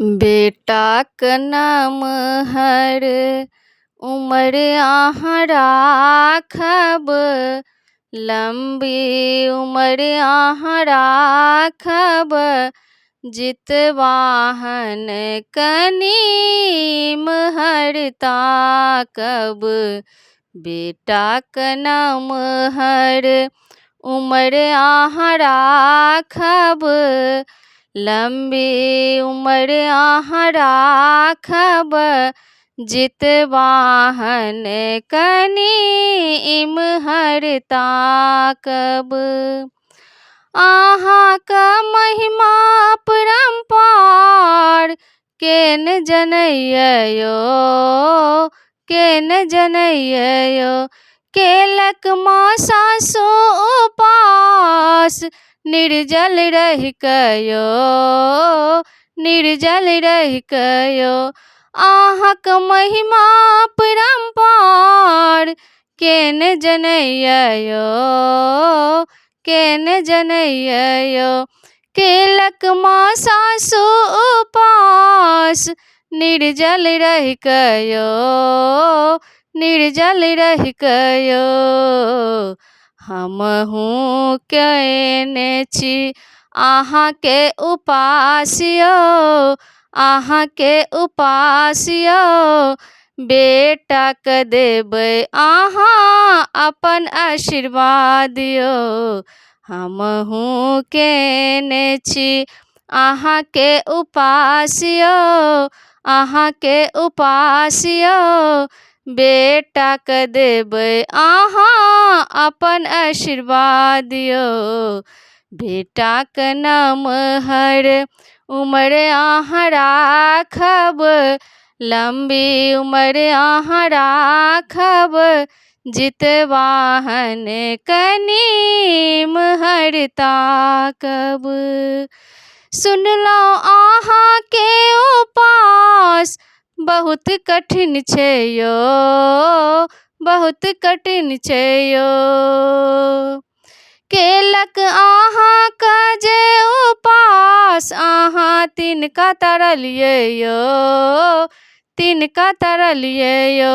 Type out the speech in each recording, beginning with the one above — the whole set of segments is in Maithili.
बेटाक नाम हर उमर अहाँ राखब, लंबी उमर अहाँ राखब, जितवाहन कनी महर ताकब। बेटाक नाम हर उमर अहाँ राखब, लंबी उमर अहाँ राखब, जितवाहन कनी इमहर ताकब। अहाँक महिमा अपरंपार केन जनैयै यौ, केन जनैयै यौ। केलक माँ सासु उपास निर्जल रहि कऽ यौ, निर्जल रहि कऽ यौ। अहाँक महिमा अपरंपार केन जनैयै यौ, केन जनैयै यौ। केलक माँ सासु उपास निर्जल रहि कऽ यौ, निर्जल रहि कऽ यौ। हमहूँ कएने छी अहाँके उपास यौ, अहाँके उपास यौ। बेटाक देबै अहाँ अपन आशीर्वाद यौ। हमहूँ कएने छी अहाँके उपास यौ, अहाँके उपास यौ। बेटाक देबै अहाँ अपन आशीर्वाद यौ। बेटाक नाम हर उमर अहाँ राखब, लंबी उमर अहाँ राखब, जितवाहन कनी महर ताकब। सुनलहुँ अहाँके उपास बहुत कठिन छै यौ, बहुत कठिन छै यौ। केलक अहाँक जे उपास अहाँ तिनका तरलियै यौ, तिनका तरलियै यौ।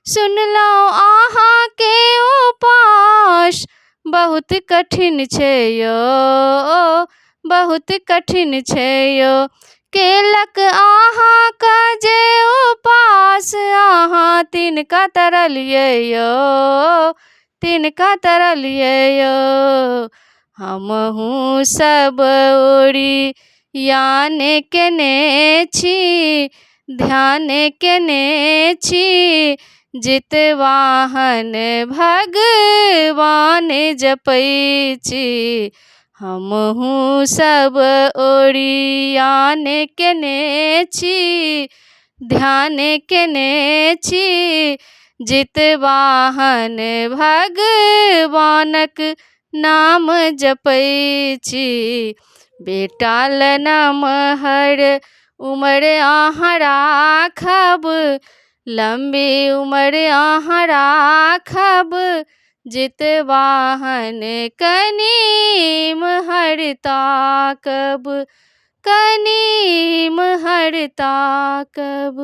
सुनलहुँ अहाँके उपास बहुत कठिन छै यौ, बहुत कठिन छै यौ। केलक अहाँक जे उपास अहाँ तिनका तरलियै यौ, तिनका तरलियै यौ। हमहूँ सब ओरियान केने छी, ध्यान केने छी, जितवाहन भगवान जपै छी। हमहूँ सब ओरियान केने छी, ध्यान केने छी, जितवाहन भगवानक नाम जपै छी। बेटाल नाम हर उमर अहाँ राखब, लंबी उमर अहाँ राखब, जितवाहन कनी महर ताकब, कनी महर ताकब।